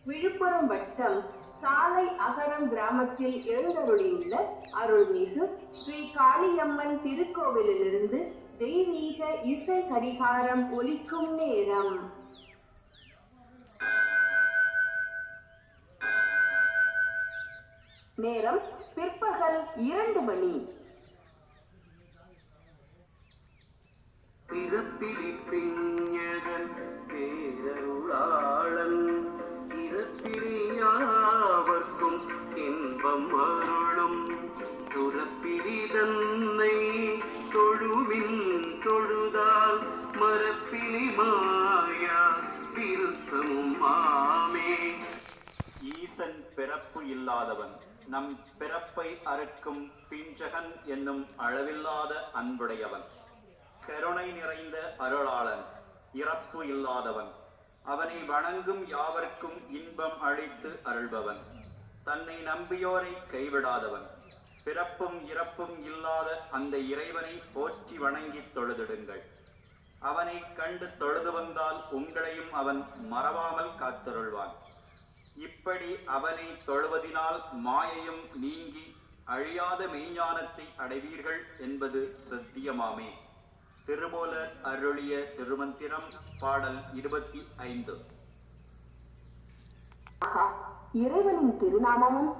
விழுப்புரம் வட்டம் சாலை அகரம் கிராமத்தில் எழுந்தருளியுள்ள அருள்மிகு ஸ்ரீ காளியம்மன் திருக்கோவிலிலிருந்து தெய்வீக இசை கடிகாரம் ஒலிக்கும் நேரம். நேரம் பிற்பகல் 2 மணி. பிறப்பிலியாவர்க்கும் இன்பம் அருளும் துறப்பிரிதன்னை தொழுவின் தொழுதால் மரப்பிலி மாயா திருத்தமும் மாமே. ஈசன் பிறப்பு இல்லாதவன், நம் பிறப்பை அறுக்கும் பிஞ்சகன் என்னும் அளவில்லாத அன்புடையவன், கருணை நிறைந்த அருளாளன், இறப்பு இல்லாதவன், அவனை வணங்கும் யாவர்க்கும் இன்பம் அளித்து அருள்பவன், தன்னை நம்பியோரை கைவிடாதவன், பிறப்பும் இறப்பும் இல்லாத அந்த இறைவனை போற்றி வணங்கித் தொழுதிடுங்கள். அவனை கண்டு தொழுது வந்தால் உங்களையும் அவன் மறவாமல் காத்தருள்வான். இப்படி அவனை தொழுவதினால் மாயையும் நீங்கி அழியாத மெய்ஞானத்தை அடைவீர்கள் என்பது சத்தியமாமே. திருமூலர் அருளிய திருமந்திரம், பாடல் 25. இறைவனின் திருநாமமும்